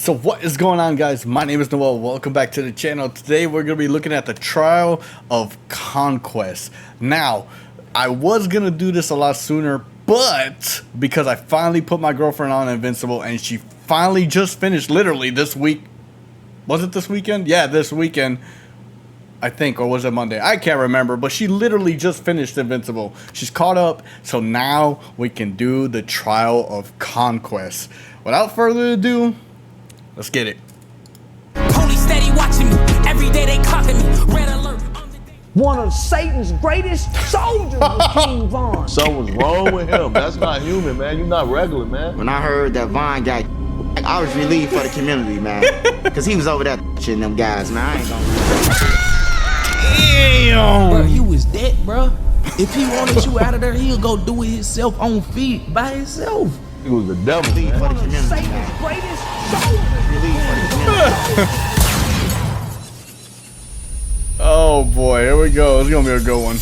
So what is going on, guys? My name is Noel. Welcome back to the channel. Today we're going to be looking at the trial of Conquest. Now, I was going to do this a lot sooner, but because I finally put my girlfriend on Invincible and she finally just finished literally this week. Was it this weekend? Yeah, this weekend. I think, or was it Monday? I can't remember, but she literally just finished Invincible. She's caught up, so now we can do the trial of Conquest. Without further ado, let's get it. Police steady watching me. Every day they clocking me. Red alert. One of Satan's greatest soldiers was King Von. Something was wrong with him. That's not human, man. You're not regular, man. When I heard that Von guy, I was relieved for the community, man. Because he was over there shitting them guys, man. I ain't gonna... Damn! Bro, you was dead, bro. If he wanted you out of there, he'll go do it himself on feet by himself. He was the devil, Relieved for man. the community, Satan's man. greatest soldiers. Relieved for the community. Oh boy, here we go. It's gonna be a good one.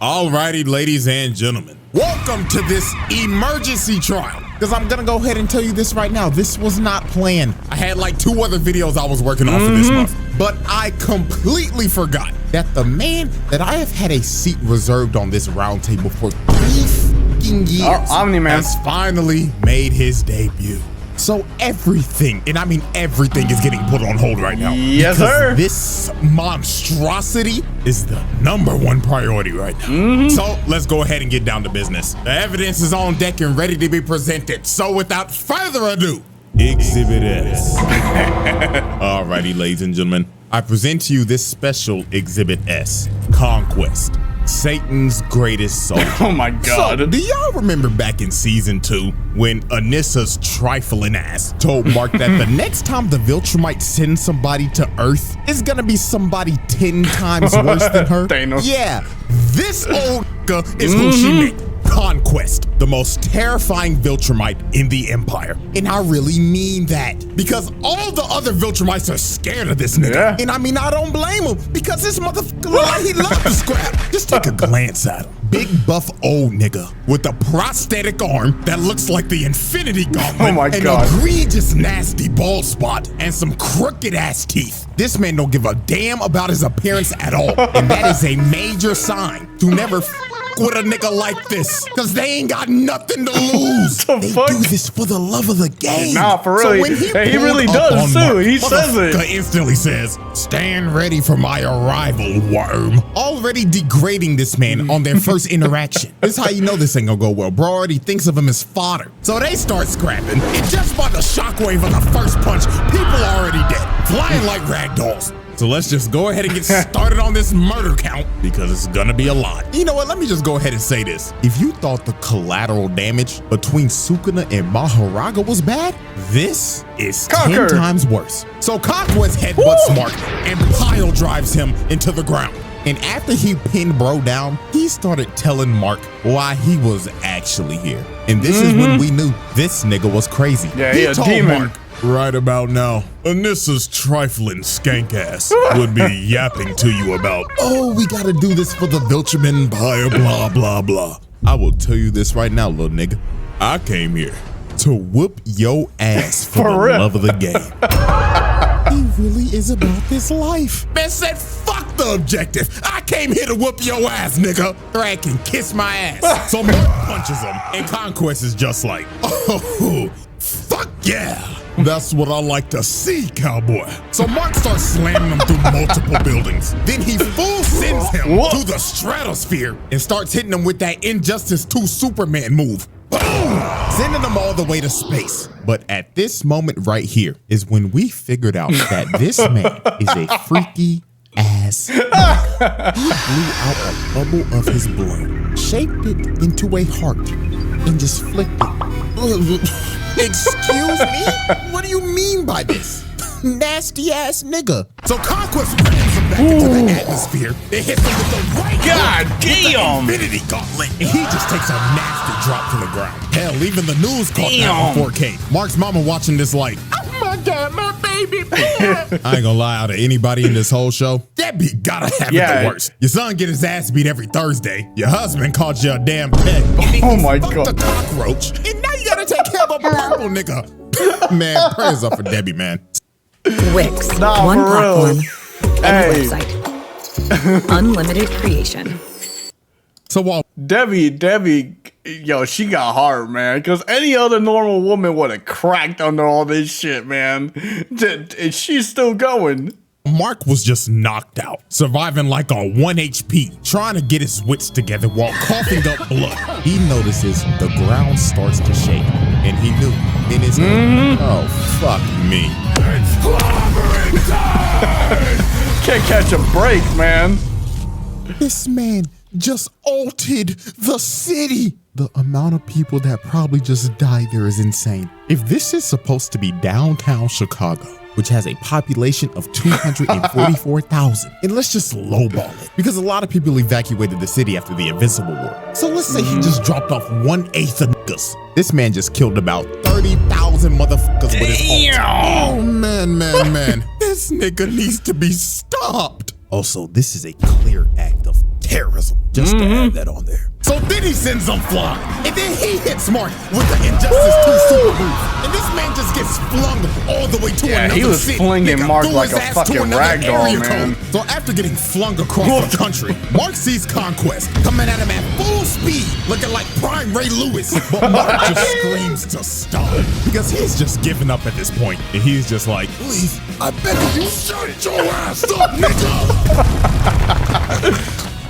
Alrighty, ladies and gentlemen, welcome to this emergency trial. Because I'm gonna go ahead and tell you this right now, this was not planned. I had like 2 other videos I was working on for this month, but I completely forgot that the man that I have had a seat reserved on this round table for 3 fucking years Omni-Man has finally made his debut. So everything, and I mean everything, is getting put on hold right now. Yes, because sir. This monstrosity is the #1 priority right now. So let's go ahead and get down to business. The evidence is on deck and ready to be presented. So without further ado, Exhibit S. Alrighty, ladies and gentlemen, I present to you this special Exhibit S, Conquest. Satan's greatest soldier. Oh my god. So, do y'all remember back in season 2 when Anissa's trifling ass told Mark that the next time the Viltrumite sends somebody to Earth is gonna be somebody 10 times worse than her? Thanos. Yeah, this old is who she meant. Conquest, the most terrifying Viltrumite in the Empire. And I really mean that. Because all the other Viltrumites are scared of this nigga. Yeah. And I mean, I don't blame him. Because this motherfucker look like he loves to scrap. Just take a glance at him. Big buff old nigga with a prosthetic arm that looks like the Infinity Gauntlet. Oh my an God. egregious nasty bald spot and some crooked ass teeth. This man don't give a damn about his appearance at all. And that is a major sign to never with a nigga like this, cause they ain't got nothing to lose. The They fuck? do this for the love of the game. Nah, for real. So when He pulled really up does, on too. Mark, He says it. motherfucker instantly says, "Stand ready for my arrival, worm." Already degrading this man on their first interaction. This is how you know this ain't gonna go well. Bro already thinks of him as fodder. So they start scrapping, and just by the shockwave of the first punch, people already dead, flying like rag dolls. So let's just go ahead and get started on this murder count because it's gonna be a lot. You know what? Let me just go ahead and say this. If you thought the collateral damage between Sukuna and Maharaga was bad, this is Conquer. 10 times worse. So Conquest headbutts Mark and pile drives him into the ground. And after he pinned bro down, he started telling Mark why he was actually here. And this is when we knew this nigga was crazy. Yeah, he a told demon. Mark, right about now, Anissa's trifling skank ass would be yapping to you about, oh, we gotta do this for the Viltruman, blah, blah, blah. I will tell you this right now, little nigga. I came here to whoop your ass for the real. love of the game. He really is about this life. Man said, fuck the objective. I came here to whoop your ass, nigga. Drag can kiss my ass. So Mark punches him, and Conquest is just like, oh, fuck yeah. That's what I like to see, cowboy. So Mark starts slamming him through multiple buildings. Then he full sends him to the stratosphere and starts hitting him with that Injustice 2 Superman move. Boom! Sending them all the way to space. But at this moment right here is when we figured out that this man is a freaky ass. He blew out a bubble of his blood, shaped it into a heart, and just flicked it. Excuse me? What do you mean by this? Nasty ass nigga. So Conquest rams him back into the atmosphere. It hits him with the right God hook with damn. the Infinity Gauntlet. And he just takes a nasty drop to the ground. Hell, even the news caught that on 4K. Mark's mama watching this like, oh my God, my baby boy. I ain't gonna lie, out of anybody in this whole show, that beat gotta have it the worst. Your son get his ass beat every Thursday. Your husband called you a damn pet. Oh my Fucked God. a cockroach. And now you gotta take care of a purple nigga. Man, prayers up for Debbie, man. Wix, Nah, one for real. platform, Hey. any website. Unlimited creation. So while Debbie, yo, she got heart, man. Because any other normal woman would have cracked under all this shit, man. And she's still going. Mark was just knocked out, surviving like a 1 HP, trying to get his wits together while coughing up blood. He notices the ground starts to shake, and he knew in his head, oh, fuck me. It's clobbering time! Can't catch a break, man. This man just altered the city. The amount of people that probably just died there is insane. If this is supposed to be downtown Chicago, which has a population of 244,000, and let's just lowball it, because a lot of people evacuated the city after the Invincible War. So let's say he just dropped off 1/8 of niggas. This man just killed about 30,000 motherfuckers with his ult. Oh man. This nigga needs to be stopped. Also, this is a clear act of terrorism. Just to add that on there. So then he sends them flying, and then he hits Mark with the Injustice 2 super move, and this man just gets flung all the way to another he was city. flinging Nigga Mark threw like his a ass fucking to another ragdoll, area man. code. So after getting flung across the country, Mark sees Conquest coming at him at full speed, looking like prime Ray Lewis. But Mark just screams to stop because he's just giving up at this point, and he's just like, please, I beg you, shut your ass up, nigga.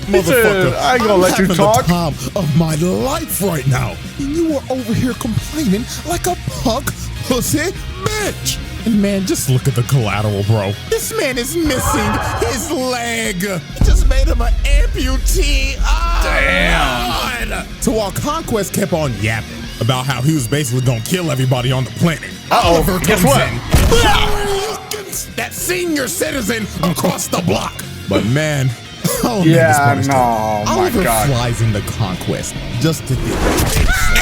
Motherfucker, I ain't gonna let you having talk. the time of my life right now, and you are over here complaining like a punk pussy bitch. And man, just look at the collateral, bro. This man is missing his leg. He just made him an amputee. Oh, Damn. God. So while Conquest kept on yapping about how he was basically gonna kill everybody on the planet, Oliver Guess comes what? in. That senior citizen across the block. But man, oh man, this part is no, tough. my Oliver God. flies into Conquest just to get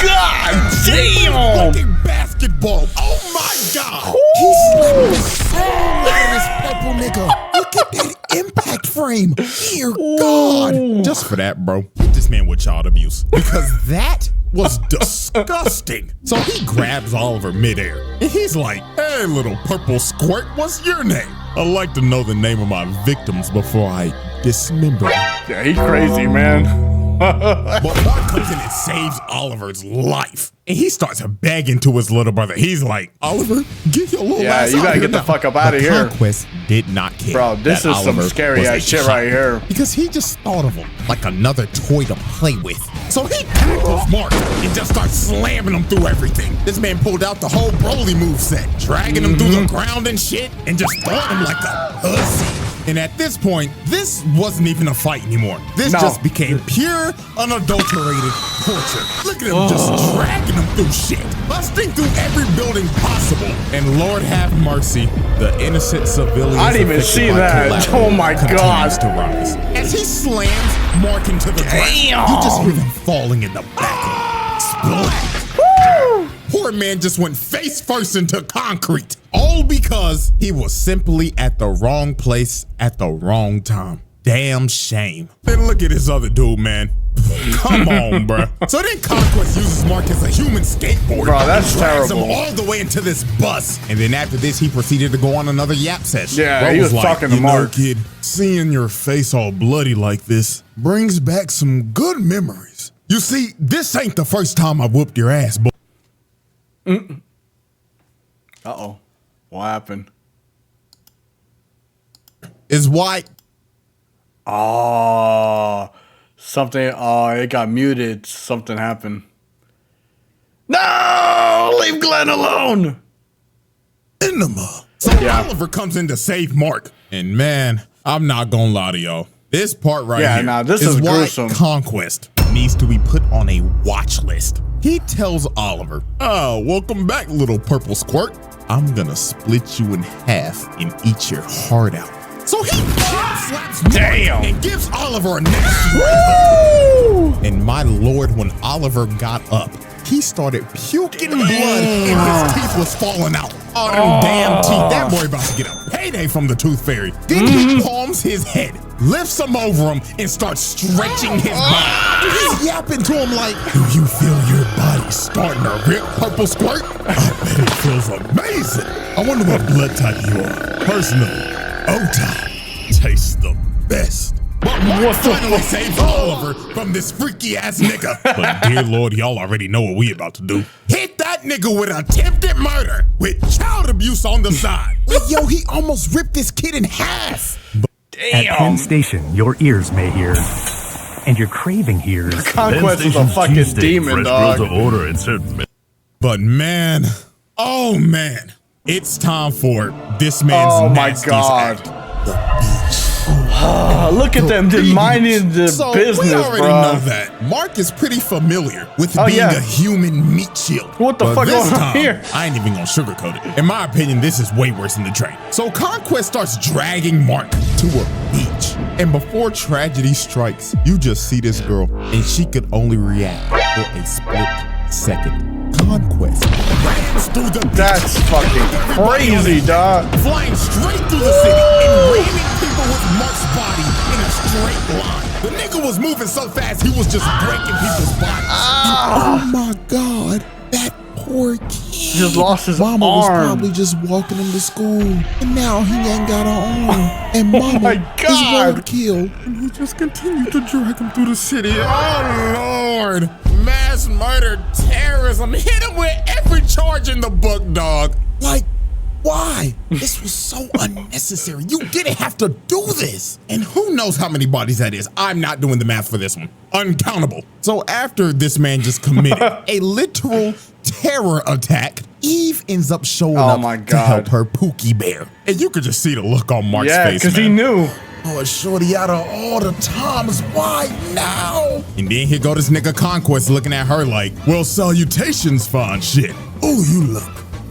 God damn! fucking basketball. Oh my God! He slapped the soul out of this purple nigga. Look at that impact frame. Dear God! Just for that, bro, hit this man with child abuse because that was disgusting. So he grabs Oliver midair and he's like, "Hey, little purple squirt, what's your name? I'd like to know the name of my victims before I dismember them." Yeah, he's crazy, man. But Mark comes in and saves Oliver's life. And he starts begging to his little brother. He's like, Oliver, get your little ass you out gotta here get the now." fuck up out of But here. Conquest did not care. Bro, this that is some Oliver scary was ass a shit child. right here. Because he just thought of him like another toy to play with. So he tackles Mark and just starts slamming him through everything. This man pulled out the whole Broly moveset, dragging him through the ground and shit, and just throwing him like a pussy. And at this point, this wasn't even a fight anymore. This just became pure, unadulterated torture. Look at him just dragging him through shit, busting through every building possible. And Lord have mercy, the innocent civilians I didn't even affected see by that. collateral Oh my continues God. to rise. As he slams Mark into the ground, you just hear them falling in the back. Splat. Poor man just went face first into concrete. All because he was simply at the wrong place at the wrong time. Damn shame. Then look at this other dude, man. Come on, bruh. So then Conquest uses Mark as a human skateboard. Bro, that's and drags terrible. him all the way into this bus. And then after this, he proceeded to go on another yap session. Yeah, Bro he was like, talking to "You know, Mark." kid, seeing your face all bloody like this brings back some good memories. You see, this ain't the first time I whooped your ass, boy. Uh-oh. What happened? Is why Something, it got muted. Something happened. No! Leave Glenn alone! Enema. So Yeah. Oliver comes in to save Mark. And man, I'm not gonna lie to y'all. This part right Yeah, here nah, this is why gruesome. Conquest needs to be put on a watch list. He tells Oliver, "Oh, welcome back, little purple squirt. I'm gonna split you in half and eat your heart out." So he slaps Mark Damn. and gives Oliver a nasty right hook. And my lord, when Oliver got up, he started puking blood and his teeth was falling out. Oh, them damn teeth. That boy about to get a payday from the tooth fairy. Then he palms his head, lifts him over him, and starts stretching his body. He's yapping to him like, "Do you feel your body He's starting to rip purple squirt. I bet it feels amazing. I wonder what blood type you are. Personally, O-type tastes the best. But Mark finally saved Oliver from this freaky ass nigga. But dear Lord, y'all already know what we about to do. Hit that nigga with attempted murder with child abuse on the side. Yo, he almost ripped this kid in half. At Penn Station, your ears may hear, and your craving hears. Conquest is a fucking demon, dog. But man, oh man, it's time for this man's nastiest act. The beach. Look at them just minding the business, we already bro. know that Mark is pretty familiar with being a human meat shield. What the fuck this going on time, here? I ain't even gonna sugarcoat it. In my opinion, this is way worse than the train. So Conquest starts dragging Mark to a beach. And before tragedy strikes, you just see this girl, and she could only react for a split second. Conquest runs through the beach. That's fucking crazy, dog. Flying straight through the city and ramming people with Mark's body in a straight line. The nigga was moving so fast he was just breaking people's bodies. Oh my God, that poor kid. Just lost his Mama arm. was probably just walking him to school, and now he ain't got an arm. And Mama is roadkill, and he just continued to drag him through the city. Oh Lord. Mass murder, terrorism, hit him with every charge in the book, dog. Like, why? This was so unnecessary. You didn't have to do this. And who knows how many bodies that is? I'm not doing the math for this one. Uncountable. So after this man just committed a literal terror attack, Eve ends up showing up to help her Pookie Bear. And you could just see the look on Mark's face, because he knew. Oh, shorty, out of all the times, why now? And then here go this nigga Conquest looking at her like, well, salutations, fine shit. Oh, you look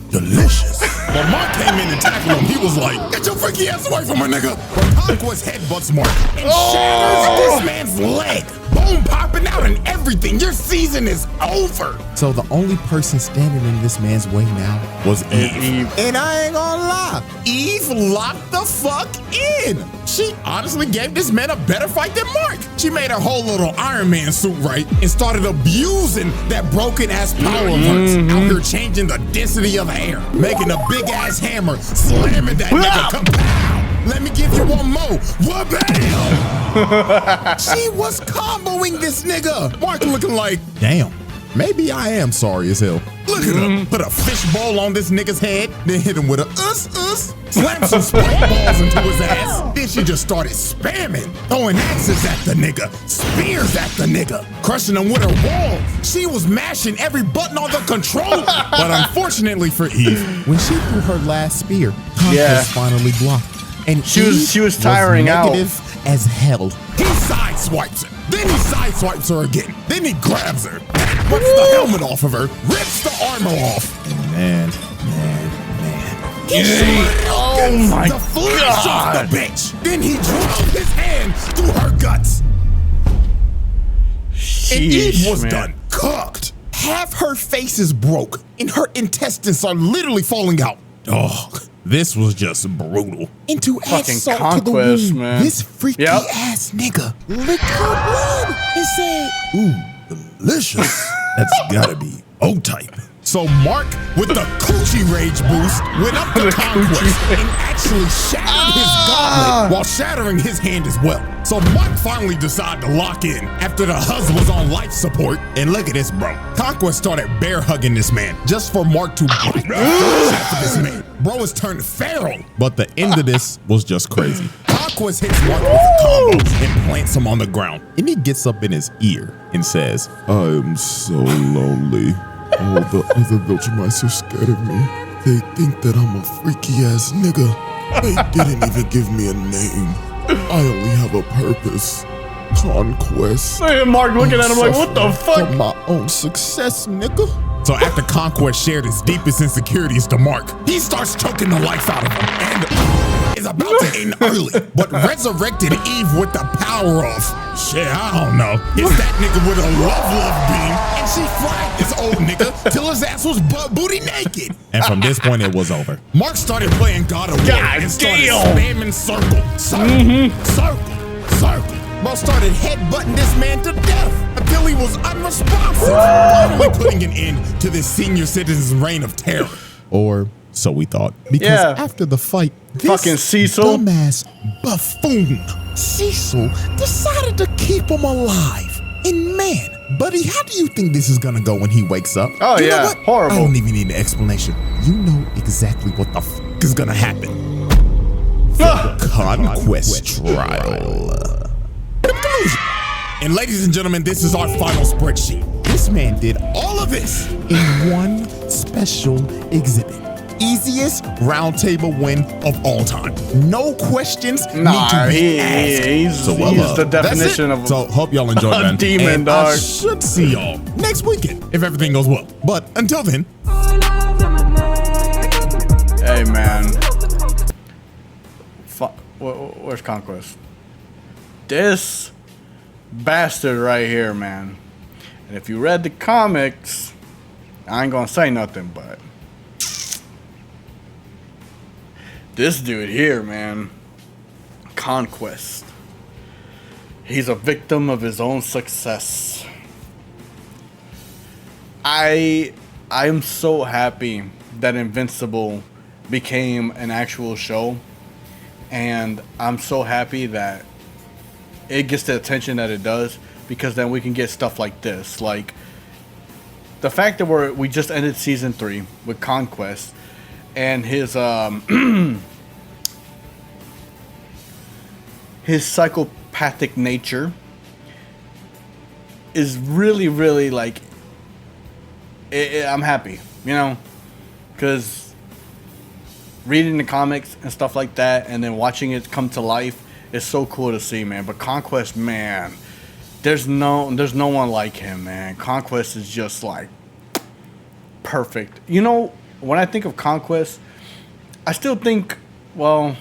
delicious. When Mark came in and tackled him, he was like, get your freaky ass away from her, nigga. But Conquest headbutts Mark and shatters this man's leg. Bone popping out and everything. Your season is over. So the only person standing in this man's way now was Eve. And I ain't gonna lie, Eve locked the fuck in. She honestly gave this man a better fight than Mark. She made her whole little Iron Man suit right and started abusing that broken ass power of hers. Out here changing the density of air, making a big ass hammer, slamming that nigga. Kapow! Let me give you one more. Wha-bam! She was comboing this nigga. Mark looking like, damn, maybe I am sorry as hell. Look at her. Put a fishbowl on this nigga's head, then hit him with a slam some spike balls into his ass. Then she just started spamming, throwing axes at the nigga, spears at the nigga, crushing him with her wall. She was mashing every button on the controller. But unfortunately for Eve, when she threw her last spear, Conquest finally blocked. And she was tiring out. As hell. He sideswipes her. Then he sideswipes her again. Then he grabs her, rips the helmet off of her, rips the armor off. And man. He oh my the flesh off the bitch. Then he drove his hand through her guts. And Eve was done cooked. Half her face is broke, and her intestines are literally falling out. Dog. This was just brutal. And to add salt to the wound, this freaky ass nigga licked her blood and said, ooh, delicious. That's gotta be O-type. So Mark, with the coochie rage boost, went up to Conquest and actually shattered his gauntlet while shattering his hand as well. So Mark finally decided to lock in after the husband was on life support. And look at this, bro. Conquest started bear hugging this man just for Mark to bite for this man. Bro has turned feral. But the end of this was just crazy. Conquest hits Mark with a combo and plants him on the ground. And he gets up in his ear and says, I am so lonely. All the other Viltrumites are scared of me. They think that I'm a freaky ass nigga. They didn't even give me a name. I only have a purpose. Conquest. Look at Mark looking at him like, what the fuck? For my own success, nigga. So after Conquest shared his deepest insecurities to Mark, he starts choking the life out of him and is about to end early, but resurrected Eve with the power of, shit, I don't know. It's that nigga with a love beam, and she fried this old nigga till his ass was butt booty naked. And from this point, it was over. Mark started playing God of War and started spamming circle. Bro started headbutting this man to death until he was unresponsive, finally putting an end to this senior citizen's reign of terror. Or so we thought. Because after the fight, this fucking Cecil, dumbass buffoon, Cecil, decided to keep him alive. And man, buddy, how do you think this is gonna go when he wakes up? Oh, you know yeah, what? horrible. I don't even need an explanation. You know exactly what the fuck is gonna happen. The Conquest trial. Conclusion. And ladies and gentlemen, this is our final spreadsheet. This man did all of this in one special exhibit. Easiest round table win of all time. No questions need to be asked. He's the definition of so hope y'all enjoyed a that. demon, and dog. I should see y'all next weekend if everything goes well. But until then, hey man, where's Conquest? This bastard right here, man. And if you read the comics, I ain't gonna say nothing, but this dude here, man, Conquest, he's a victim of his own success. I'm so happy that Invincible became an actual show, and I'm so happy that it gets the attention that it does, because then we can get stuff like this, like the fact that we just ended season 3 with Conquest, and his his psychopathic nature is really, really like, I'm happy, you know, because reading the comics and stuff like that, and then watching it come to life is so cool to see, man. But Conquest, man, there's no one like him, man. Conquest is just like perfect. You know, when I think of Conquest, I still think, well,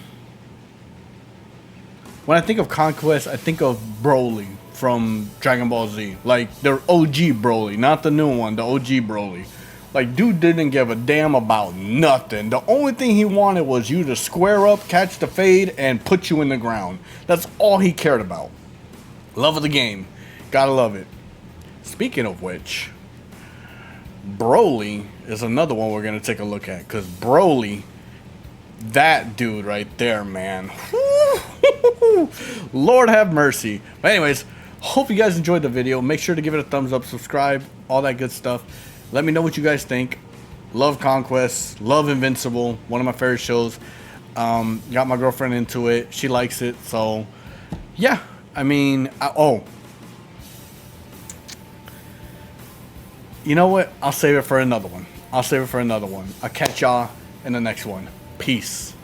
when I think of Conquest, I think of Broly from Dragon Ball Z. Like, the OG Broly, not the new one, the OG Broly. Like, dude didn't give a damn about nothing. The only thing he wanted was you to square up, catch the fade, and put you in the ground. That's all he cared about. Love of the game. Gotta love it. Speaking of which, Broly is another one we're gonna take a look at. Because Broly, that dude right there, man. Lord have mercy. But anyways, hope you guys enjoyed the video. Make sure to give it a thumbs up, subscribe, all that good stuff. Let me know what you guys think. Love Conquest, love Invincible, one of my favorite shows. Got my girlfriend into it. She likes it, so yeah. I mean, you know what? I'll save it for another one. I'll catch y'all in the next one. Peace.